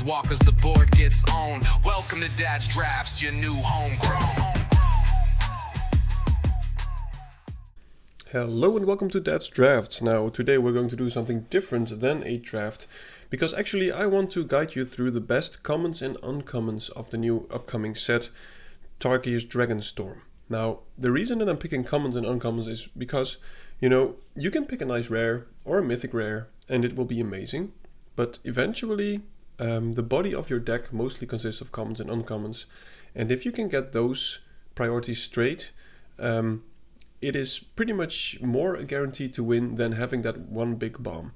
walk as the board gets owned. Welcome to Dad's Drafts, your new homegrown. Hello and welcome to Dad's Drafts. Now today we're going to do something different than a draft, because actually I want to guide you through the best commons and uncommons of the new upcoming set, Tarkir Dragonstorm. Now the reason that I'm picking commons and uncommons is because, you can pick a nice rare or a mythic rare and it will be amazing, but eventually the body of your deck mostly consists of commons and uncommons, and if you can get those priorities straight, it is pretty much more a guarantee to win than having that one big bomb,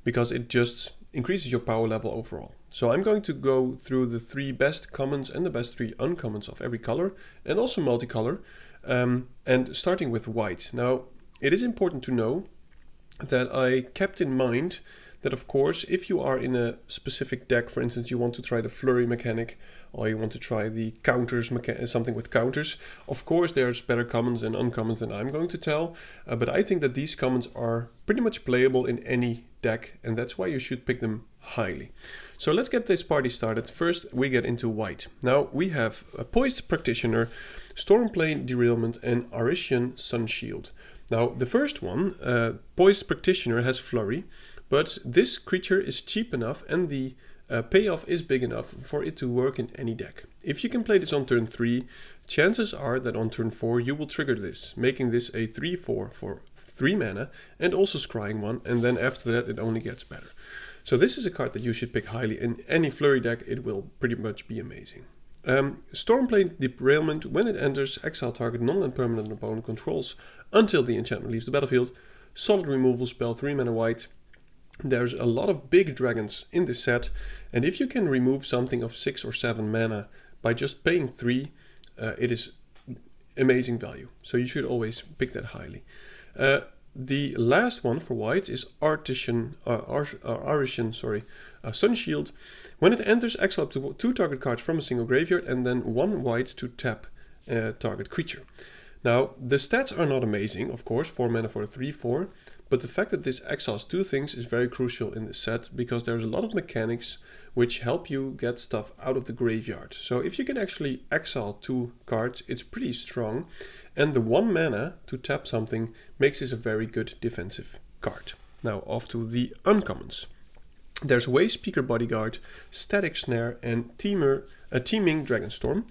because it just increases your power level overall. So I'm going to go through the 3 best commons and the best 3 uncommons of every color, and also multicolor, and starting with white. Now it is important to know that I kept in mind that, of course, if you are in a specific deck, for instance, you want to try the flurry mechanic, or you want to try the counters, something with counters, of course there's better commons and uncommons than I'm going to tell, but I think that these commons are pretty much playable in any deck, and that's why you should pick them highly. So let's get this party started. First we get into white. Now we have a Poised Practitioner, Stormplane Derailment, and Arisian Sunshield. Now the first one, Poised Practitioner, has flurry, but this creature is cheap enough and the payoff is big enough for it to work in any deck. If you can play this on turn 3, chances are that on turn 4 you will trigger this, making this a 3/4 for 3 mana and also scrying 1, and then after that it only gets better. So this is a card that you should pick highly. In any flurry deck it will pretty much be amazing. Stormplane Derailment, when it enters, exile target non-land permanent opponent controls until the enchantment leaves the battlefield. Solid removal spell, 3 mana white. There's a lot of big dragons in this set, and if you can remove something of 6 or 7 mana by just paying 3, it is amazing value. So you should always pick that highly. The last one for white is Arisian Sunshield. When it enters, exile up to 2 target cards from a single graveyard and then 1 white to tap target creature. Now the stats are not amazing, of course, 4 mana for a 3/4, but the fact that this exiles 2 things is very crucial in this set, because there's a lot of mechanics which help you get stuff out of the graveyard. So if you can actually exile 2 cards, it's pretty strong, and the 1 mana to tap something makes this a very good defensive card. Now off to the uncommons. There's Wayspeaker Bodyguard, Static Snare, and Teeming Dragonstorm.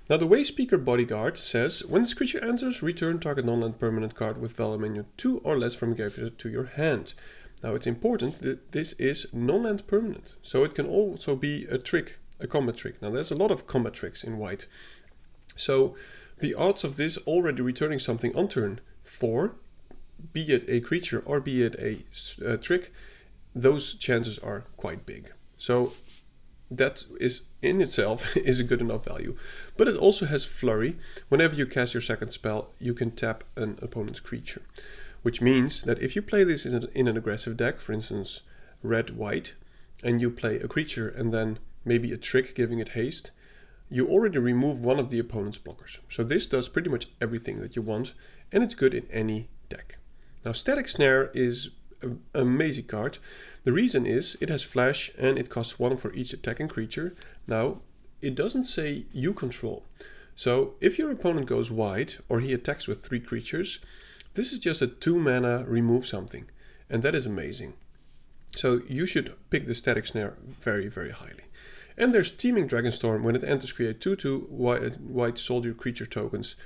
Now the Wayspeaker Bodyguard says, when this creature enters, return target non-land permanent card with value menu 2 or less from graveyard to your hand. Now it's important that this is non-land permanent, so it can also be a trick, a combat trick. Now there's a lot of combat tricks in white, so the odds of this already returning something on turn 4, be it a creature or be it a trick, those chances are quite big. So that is in itself is a good enough value. But it also has flurry. Whenever you cast your second spell, you can tap an opponent's creature, which means that if you play this in an aggressive deck, for instance red-white, and you play a creature and then maybe a trick giving it haste, you already remove one of the opponent's blockers. So this does pretty much everything that you want, and it's good in any deck. Now Static Snare is an amazing card. The reason is it has flash and it costs 1 for each attacking creature. Now it doesn't say you control, so if your opponent goes wide or he attacks with 3 creatures, this is just a 2 mana remove something, and that is amazing. So you should pick the Static Snare very, very highly. And there's Teeming Dragonstorm. When it enters, create 2/2 white soldier creature tokens.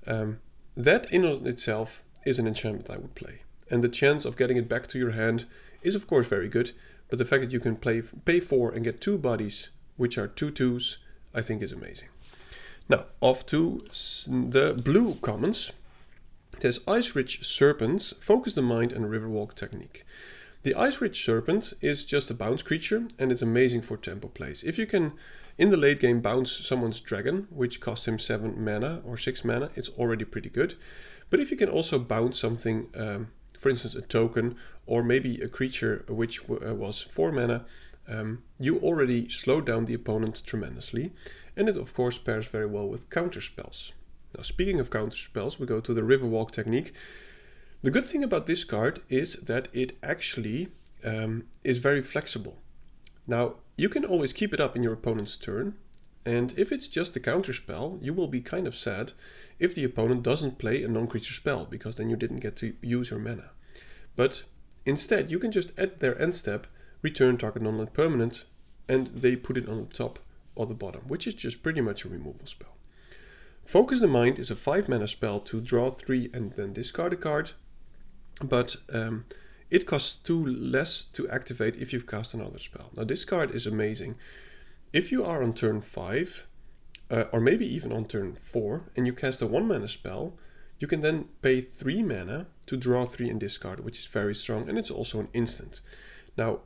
That in itself is an enchantment I would play, and the chance of getting it back to your hand is of course very good, but the fact that you can pay 4 and get 2 bodies which are 2/2s, I think is amazing. Now off to the blue commons. There's Ice Ridge Serpent, Focus the Mind, and Riverwalk Technique. The Ice Ridge Serpent is just a bounce creature, and it's amazing for tempo plays. If you can in the late game bounce someone's dragon, which costs him 7 mana or 6 mana, it's already pretty good. But if you can also bounce something, for instance a token, or maybe a creature which was 4 mana, you already slow down the opponent tremendously, and it of course pairs very well with counter spells. Now speaking of counter spells, we go to the Riverwalk Technique. The good thing about this card is that it actually is very flexible. Now you can always keep it up in your opponent's turn, and if it's just a counter spell, you will be kind of sad if the opponent doesn't play a non-creature spell, because then you didn't get to use your mana. But instead, you can just at their end step, return target non-land permanent, and they put it on the top or the bottom, which is just pretty much a removal spell. Focus the Mind is a 5 mana spell to draw 3 and then discard a card, but it costs 2 less to activate if you've cast another spell. Now this card is amazing. If you are on turn 5, or maybe even on turn 4, and you cast a 1 mana spell, you can then pay 3 mana to draw 3 and discard, which is very strong, and it's also an instant. Now,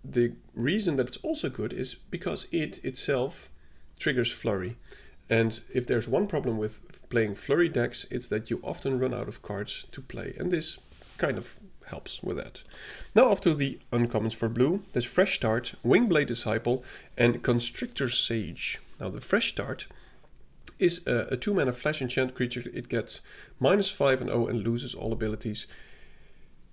the reason that it's also good is because it itself triggers Flurry. And if there's one problem with playing Flurry decks, it's that you often run out of cards to play, and this kind of helps with that. Now off to the uncommons for blue. There's Fresh Start, Wingblade Disciple, and Constrictor Sage. Now the Fresh Start is a 2 mana flash enchant creature. It gets -5 and 0 and loses all abilities,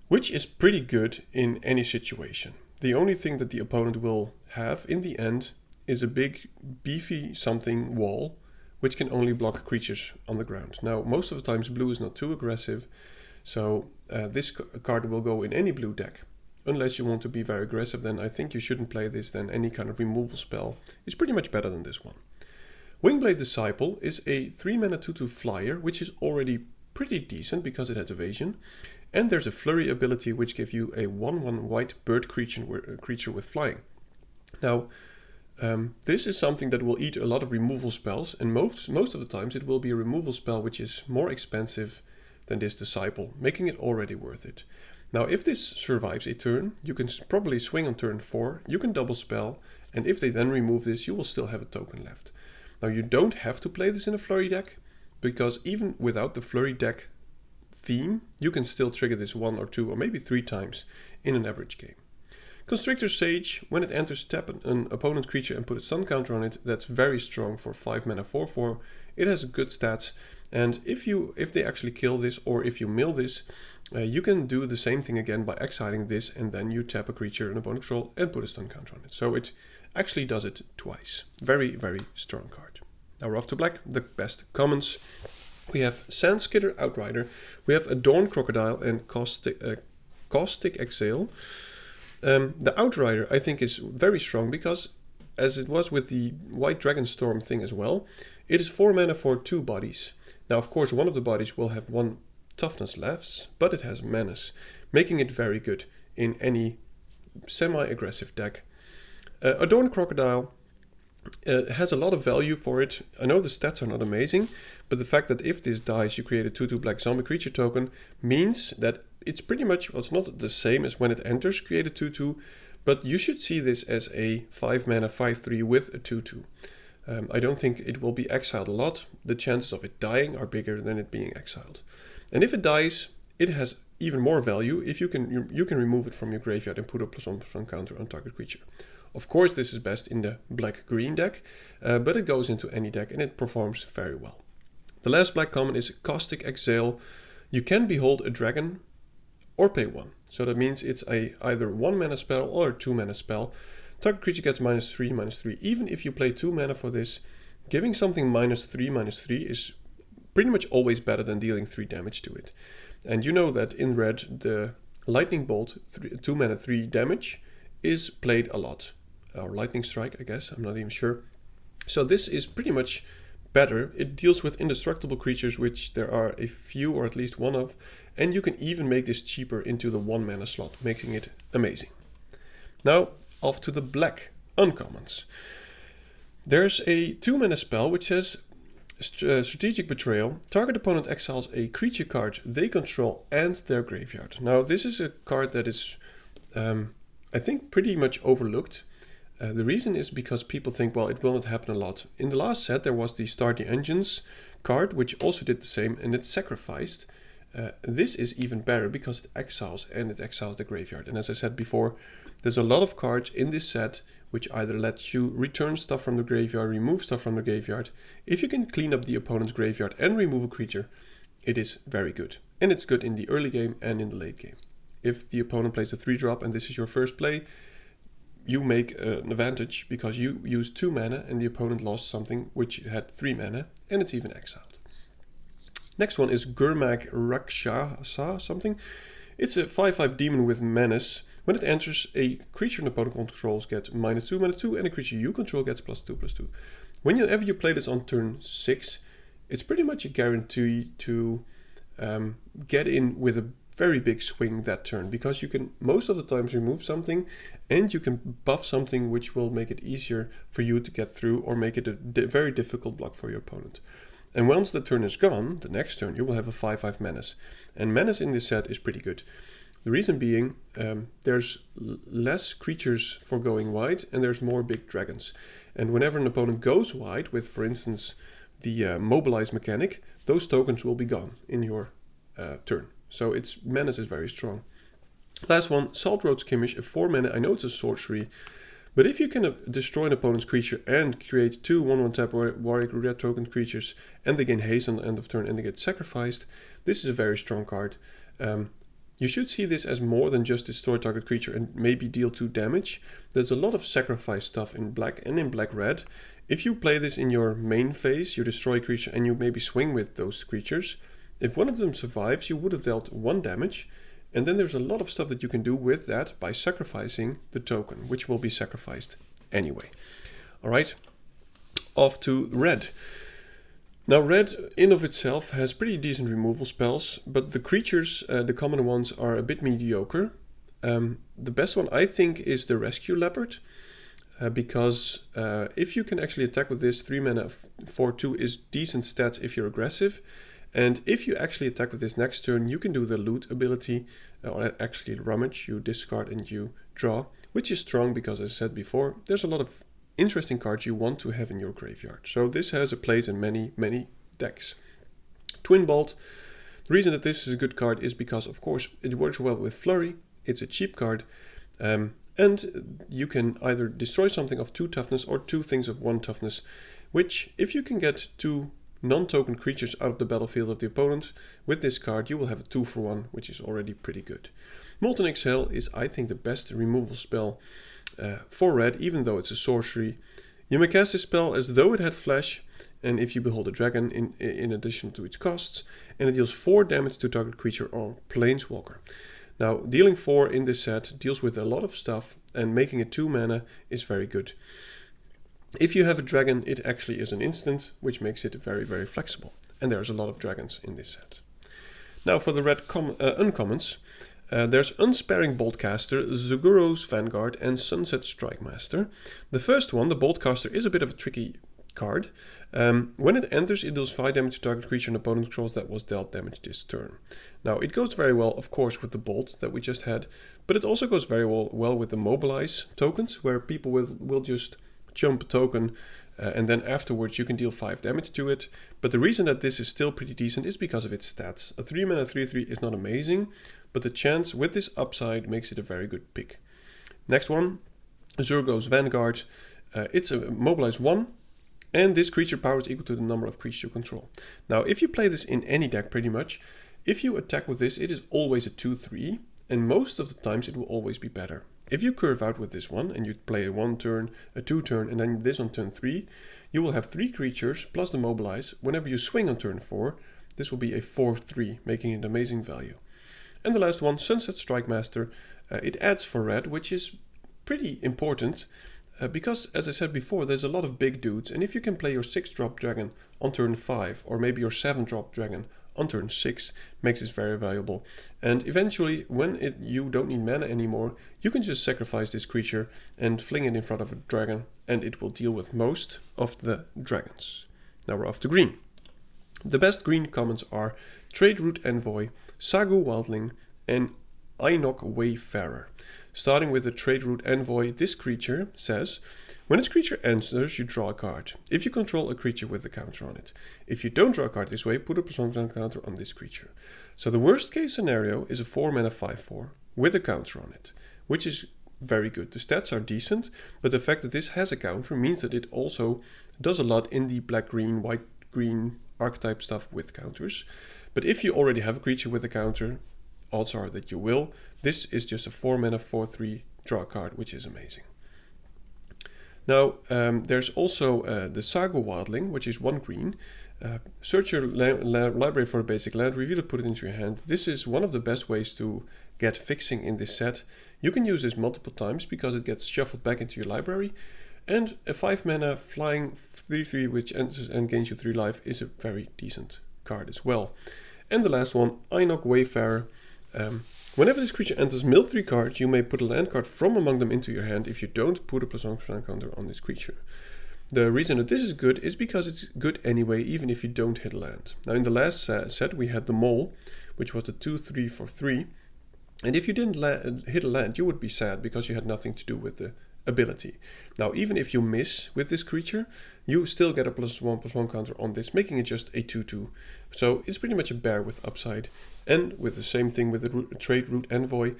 which is pretty good in any situation. The only thing that the opponent will have in the end is a big beefy something wall, which can only block creatures on the ground. Now most of the times blue is not too aggressive, so this card will go in any blue deck. Unless you want to be very aggressive, then I think you shouldn't play this. Then any kind of removal spell is pretty much better than this one. Wingblade Disciple is a 3 mana 2/2 flyer, which is already pretty decent because it has evasion. And there's a Flurry ability which gives you a 1/1 white bird creature with flying. Now, this is something that will eat a lot of removal spells, and most of the times it will be a removal spell which is more expensive than this Disciple, making it already worth it. Now, if this survives a turn, you can probably swing on turn 4, you can double spell, and if they then remove this, you will still have a token left. Now, you don't have to play this in a Flurry deck, because even without the Flurry deck theme, you can still trigger this 1 or 2 or maybe 3 times in an average game. Constrictor Sage, when it enters, tap an opponent creature and put a stun counter on it. That's very strong for 5 mana 4/4. It has good stats, and if they actually kill this or if you mill this, you can do the same thing again by exiling this, and then you tap a creature in opponent control and put a stun counter on it. So it actually does it twice. Very, very strong card. Now we're off to black, the best commons. We have Sandskidder Outrider, we have Adorn Crocodile, and Caustic Exhale. The Outrider I think is very strong because, as it was with the White Dragonstorm thing as well, it is 4 mana for 2 bodies. Now of course one of the bodies will have 1 toughness less, but it has menace, making it very good in any semi-aggressive deck. Adorn Crocodile has a lot of value for it. I know the stats are not amazing, but the fact that if this dies you create a 2/2 black zombie creature token means that it's pretty much, well, it's not the same as when it enters, create a 2/2, but you should see this as a 5 mana 5/3 with a 2/2. I don't think it will be exiled a lot. The chances of it dying are bigger than it being exiled. And if it dies, it has even more value if you can remove it from your graveyard and put a +1/+1 counter on target creature. Of course, this is best in the black-green deck, but it goes into any deck and it performs very well. The last black common is Caustic Exhale. You can behold a dragon or pay 1. So that means it's either 1 mana spell or a 2 mana spell. Target creature gets -3/-3. Even if you play 2 mana for this, giving something -3/-3 is pretty much always better than dealing 3 damage to it. And you know that in red, the Lightning Bolt, 2 mana 3 damage, is played a lot. Or Lightning Strike, I guess, I'm not even sure. So this is pretty much better. It deals with indestructible creatures, which there are a few or at least one of, and you can even make this cheaper into the 1 mana slot, making it amazing. Now off to the black uncommons. There's a 2 mana spell which says Strategic Betrayal. Target opponent exiles a creature card they control and their graveyard. Now this is a card that is I think pretty much overlooked. The reason is because people think, well, it will not happen a lot. In the last set there was the Start the Engines card, which also did the same, and it's sacrificed. This is even better because it exiles the graveyard. And as I said before, there's a lot of cards in this set which either let you return stuff from the graveyard, remove stuff from the graveyard. If you can clean up the opponent's graveyard and remove a creature, it is very good. And it's good in the early game and in the late game. If the opponent plays a 3-drop and this is your first play, you make an advantage because you used 2 mana and the opponent lost something which had 3 mana, and it's even exiled. Next one is Gurmag Rakshasa something. It's a 5/5 demon with menace. When it enters, a creature an opponent controls gets -2/-2, and a creature you control gets +2/+2. Whenever you play this on turn 6, it's pretty much a guarantee to get in with a very big swing that turn, because you can most of the times remove something and you can buff something which will make it easier for you to get through or make it a very difficult block for your opponent. And once the turn is gone, the next turn you will have a 5/5 menace. And menace in this set is pretty good. The reason being, there's less creatures for going wide and there's more big dragons. And whenever an opponent goes wide with, for instance, the mobilize mechanic, those tokens will be gone in your turn. So its menace is very strong. Last one, Salt Road Skirmish, a 4 mana. I know it's a sorcery, but if you can destroy an opponent's creature and create 2 1/1 tap warrior red token creatures, and they gain haste on the end of turn and they get sacrificed, this is a very strong card. You should see this as more than just destroy target creature and maybe deal 2 damage. There's a lot of sacrifice stuff in black and in black-red. If you play this in your main phase, you destroy a creature and you maybe swing with those creatures. If one of them survives, you would have dealt 1 damage. And then there's a lot of stuff that you can do with that by sacrificing the token, which will be sacrificed anyway. Alright, off to red. Now red in of itself has pretty decent removal spells, but the creatures, the common ones, are a bit mediocre. The best one I think is the Rescue Leopard, because if you can actually attack with this, 3 mana 4/2 is decent stats if you're aggressive. And if you actually attack with this next turn, you can do the loot ability, or actually rummage, you discard and you draw, which is strong because, as I said before, there's a lot of interesting cards you want to have in your graveyard. So this has a place in many, many decks. Twin Bolt. The reason that this is a good card is because, of course, it works well with Flurry. It's a cheap card. And you can either destroy something of 2 toughness or 2 things of 1 toughness, which, if you can get 2 non-token creatures out of the battlefield of the opponent, with this card you will have a 2-for-1, which is already pretty good. Molten Exhale is, I think, the best removal spell for red, even though it's a sorcery. You may cast this spell as though it had flash, and if you behold a dragon in addition to its costs, and it deals 4 damage to target creature or planeswalker. Now, dealing 4 in this set deals with a lot of stuff, and making it 2 mana is very good. If you have a dragon, it actually is an instant, which makes it very, very flexible. And there's a lot of dragons in this set. Now for the red uncommons, there's Unsparing Boltcaster, Zuguro's Vanguard, and Sunset Strikemaster. The first one, the Boltcaster, is a bit of a tricky card. When it enters, it deals 5 damage to target creature and opponent controls that was dealt damage this turn. Now, it goes very well, of course, with the Bolt that we just had, but it also goes very well with the Mobilize tokens, where people will just jump a token and then afterwards you can deal 5 damage to it. But the reason that this is still pretty decent is because of its stats. A 3 mana 3/3 is not amazing, but the chance with this upside makes it a very good pick. Next one, Zurgo's Vanguard. It's a Mobilize 1, and this creature power is equal to the number of creatures you control. Now, if you play this in any deck pretty much, if you attack with this, it is always a 2/3, and most of the times it will always be better. If you curve out with this one and you play a 1 turn, a 2 turn, and then this on turn 3, you will have 3 creatures plus the Mobilize. Whenever you swing on turn 4, this will be a 4/3, making it amazing value. And the last one, Sunset Strikemaster. It adds for red, which is pretty important because, as I said before, there's a lot of big dudes, and if you can play your 6-drop dragon on turn 5, or maybe your 7-drop dragon on turn 6, makes this very valuable. And eventually, when you don't need mana anymore, you can just sacrifice this creature and fling it in front of a dragon, and it will deal with most of the dragons. Now we're off to green. The best green commons are Trade Route Envoy, Sagu Wildling, and Ainok Wayfarer. Starting with the Trade Route Envoy, this creature says, when its creature enters, you draw a card. If you control a creature with a counter on it. If you don't draw a card this way, put a +1 counter on this creature. So the worst case scenario is a 4 mana 5/4 with a counter on it, which is very good. The stats are decent, but the fact that this has a counter means that it also does a lot in the black-green, white-green archetype stuff with counters. But if you already have a creature with a counter, odds are that you will. This is just a 4 mana 4/3 draw card, which is amazing. Now, there's also the Sago Wildling, which is 1 green. Search your library for a basic land, reveal it, put it into your hand. This is one of the best ways to get fixing in this set. You can use this multiple times because it gets shuffled back into your library. And a 5 mana flying 3/3 which enters and gains you 3 life is a very decent card as well. And the last one, Einok Wayfarer. Whenever this creature enters mill 3 cards, you may put a land card from among them into your hand if you don't put a +1/+1 counter on this creature. The reason that this is good is because it's good anyway, even if you don't hit a land. Now in the last set we had the Mole, which was the 2/3 for 3. And if you didn't hit a land, you would be sad because you had nothing to do with the ability. Now even if you miss with this creature, you still get a +1/+1 counter on this, making it just a 2/2. So it's pretty much a bear with upside. And with the same thing with the Trade Route Envoy,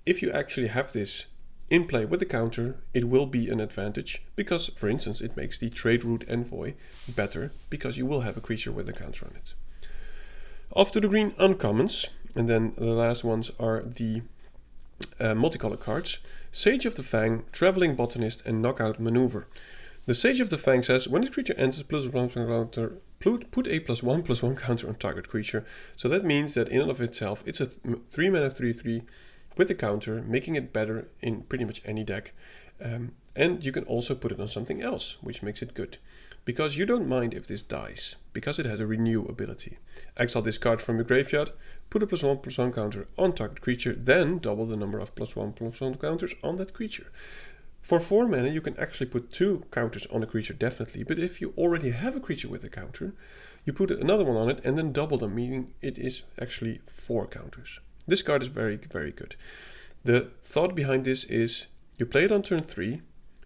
if you actually have this in play with the counter, it will be an advantage because, for instance, it makes the Trade Route Envoy better because you will have a creature with a counter on it. Off to the green uncommons, and then the last ones are the multicolor cards. Sage of the Fang, Traveling Botanist, and Knockout Maneuver. The Sage of the Fang says, when this creature enters +1/+1 counter, put a +1/+1 counter on target creature. So that means that in and of itself, it's a 3 mana 3/3 with a counter, making it better in pretty much any deck. And you can also put it on something else, which makes it good. Because you don't mind if this dies, because it has a renew ability. Exile this card from your graveyard, put a +1/+1 counter on target creature, then double the number of +1/+1 counters on that creature. For 4 mana, you can actually put 2 counters on a creature, definitely, but if you already have a creature with a counter, you put another one on it and then double them, meaning it is actually 4 counters. This card is very, very good. The thought behind this is, you play it on turn 3,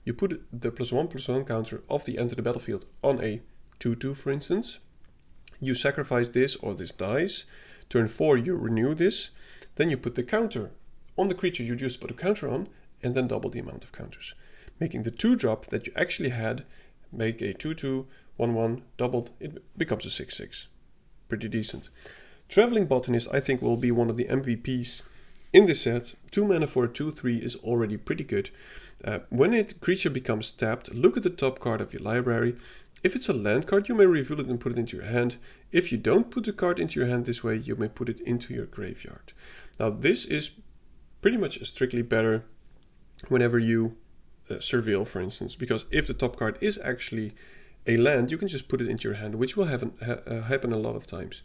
you put the +1/+1 counter of the enter the battlefield on a 2/2, for instance, you sacrifice this or this dies, turn 4 you renew this, then you put the counter on the creature you just put a counter on, and then double the amount of counters. Making the 2-drop that you actually had make a 2/2, 1/1, doubled, it becomes a 6/6. Pretty decent. Traveling Botanist I think will be one of the MVPs in this set. 2 mana for a 2/3 is already pretty good. When a creature becomes tapped, look at the top card of your library. If it's a land card, you may reveal it and put it into your hand. If you don't put the card into your hand this way, you may put it into your graveyard. Now this is pretty much strictly better whenever you surveil, for instance, because if the top card is actually a land, you can just put it into your hand, which will happen a lot of times.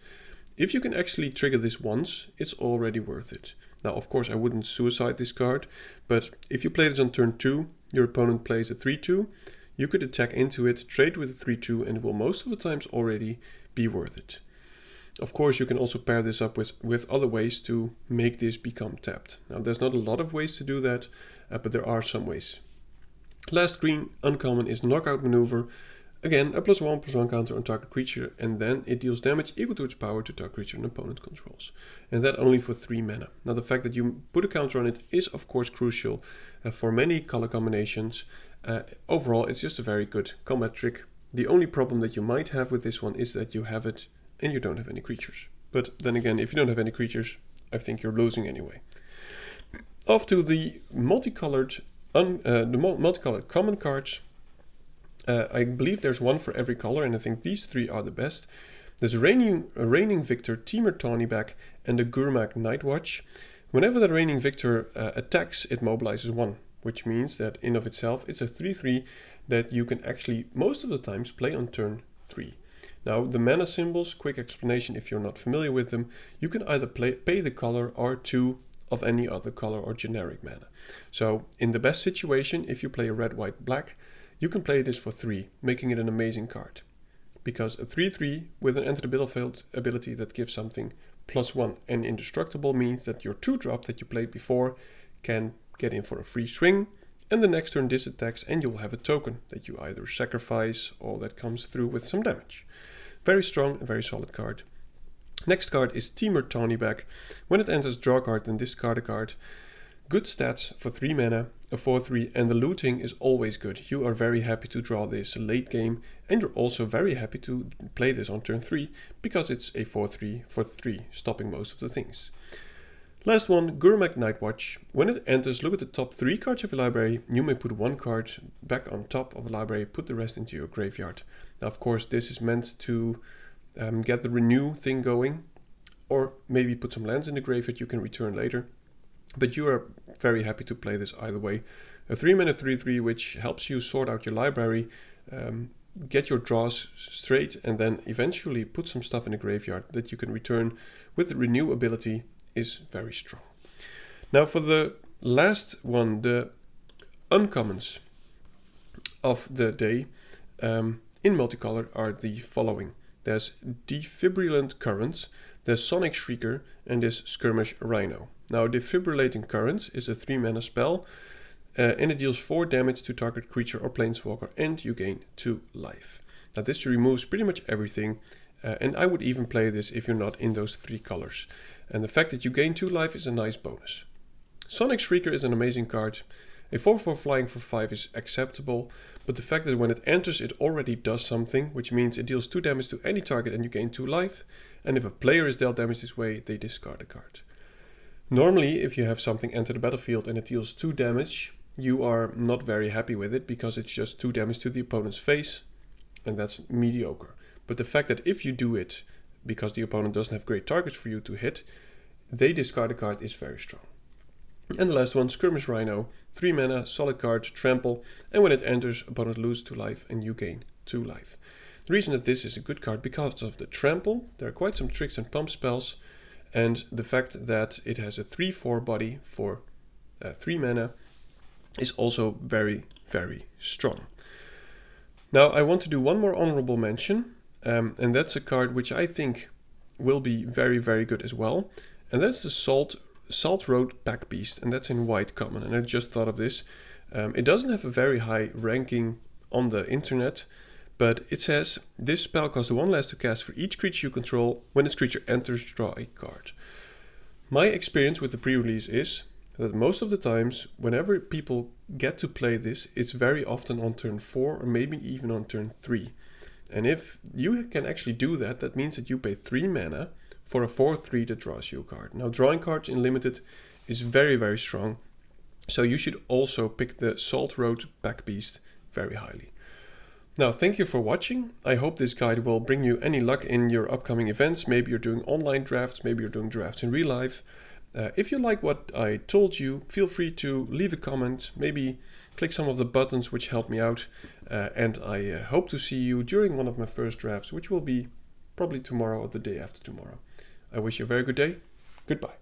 If you can actually trigger this once, it's already worth it. Now, of course, I wouldn't suicide this card, but if you play this on turn 2, your opponent plays a 3/2, you could attack into it, trade with a 3/2, and it will most of the times already be worth it. Of course, you can also pair this up with other ways to make this become tapped. Now, there's not a lot of ways to do that, but there are some ways. Last green uncommon is Knockout Maneuver. Again, a +1/+1 counter on target creature, and then it deals damage equal to its power to target creature an opponent controls. And that only for 3 mana. Now, the fact that you put a counter on it is, of course, crucial for many color combinations. Overall, it's just a very good combat trick. The only problem that you might have with this one is that you have it and you don't have any creatures. But then again, if you don't have any creatures, I think you're losing anyway. Off to the multicolored common cards. I believe there's one for every color, and I think these 3 are the best. There's Reigning Victor, Temur Tawnyback, and the Gurmag Nightwatch. Whenever the Reigning Victor attacks, it mobilizes 1, which means that in of itself it's a 3/3 that you can actually most of the times play on turn 3. Now, the mana symbols, quick explanation if you're not familiar with them, you can either pay the color or 2 of any other color or generic mana. So in the best situation, if you play a red, white, black, you can play this for 3, making it an amazing card. Because a 3/3 with an enter the battlefield ability that gives something +1 and indestructible means that your 2-drop that you played before can get in for a free swing, and the next turn this attacks and you'll have a token that you either sacrifice or that comes through with some damage. Very strong and very solid card. Next card is Temur Tawnyback. When it enters, draw a card, then discard a card. Good stats for 3 mana, a 4/3, and the looting is always good. You are very happy to draw this late game, and you're also very happy to play this on turn 3, because it's a 4/3 for 3, stopping most of the things. Last one, Gurmak Nightwatch. When it enters, look at the top 3 cards of your library. You may put 1 card back on top of a library, put the rest into your graveyard. Now, of course, this is meant to get the renew thing going, or maybe put some lands in the graveyard you can return later. But you are very happy to play this either way. A 3-mana 3/3 which helps you sort out your library, get your draws straight, and then eventually put some stuff in the graveyard that you can return with the renew ability is very strong. Now for the last one, the uncommons of the day in multicolor are the following. There's Defibrillant Current, there's Sonic Shrieker, and there's Skirmish Rhino. Now Defibrillating Current is a 3-mana spell, and it deals 4 damage to target creature or planeswalker, and you gain 2 life. Now this removes pretty much everything, and I would even play this if you're not in those 3 colors. And the fact that you gain 2 life is a nice bonus. Sonic Shrieker is an amazing card. A 4/4 flying for 5 is acceptable, but the fact that when it enters it already does something, which means it deals 2 damage to any target and you gain 2 life, and if a player is dealt damage this way, they discard a card. Normally, if you have something enter the battlefield and it deals 2 damage, you are not very happy with it because it's just 2 damage to the opponent's face, and that's mediocre. But the fact that if you do it, because the opponent doesn't have great targets for you to hit, they discard a card is very strong. And the last one, Skirmish Rhino, 3 mana, solid card, trample, and when it enters, opponent loses 2 life and you gain 2 life. The reason that this is a good card because of the trample, there are quite some tricks and pump spells, and the fact that it has a 3/4 body for 3 mana is also very, very strong. Now I want to do one more honorable mention, and that's a card which I think will be very, very good as well. And that's the Salt Road Pack Beast, and that's in white common. And I just thought of this. It doesn't have a very high ranking on the internet, but it says, this spell costs 1 less to cast for each creature you control. When its creature enters, draw a card. My experience with the pre-release is that most of the times, whenever people get to play this, it's very often on turn 4 or maybe even on turn 3. And if you can actually do that, that means that you pay 3 mana for a 4/3 that draws you a card. Now drawing cards in Limited is very, very strong, so you should also pick the Salt Road Pack Beast very highly. Now thank you for watching. I hope this guide will bring you any luck in your upcoming events. Maybe you're doing online drafts, maybe you're doing drafts in real life. If you like what I told you, feel free to leave a comment, maybe click some of the buttons which help me out, and I hope to see you during one of my first drafts, which will be probably tomorrow or the day after tomorrow. I wish you a very good day. Goodbye.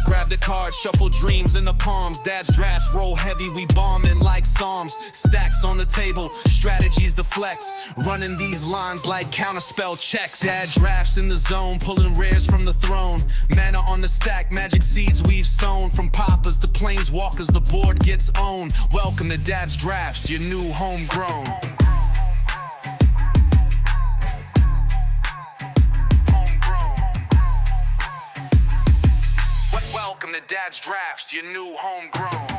Grab the card, shuffle dreams in the palms. Dad's drafts roll heavy, we bombing like psalms. Stacks on the table, strategies to flex. Running these lines like counterspell checks. Dad drafts in the zone, pulling rares from the throne. Mana on the stack, magic seeds we've sown. From poppers to planeswalkers, the board gets owned. Welcome to Dad's drafts, your new homegrown. Welcome to Dad's drafts, your new homegrown.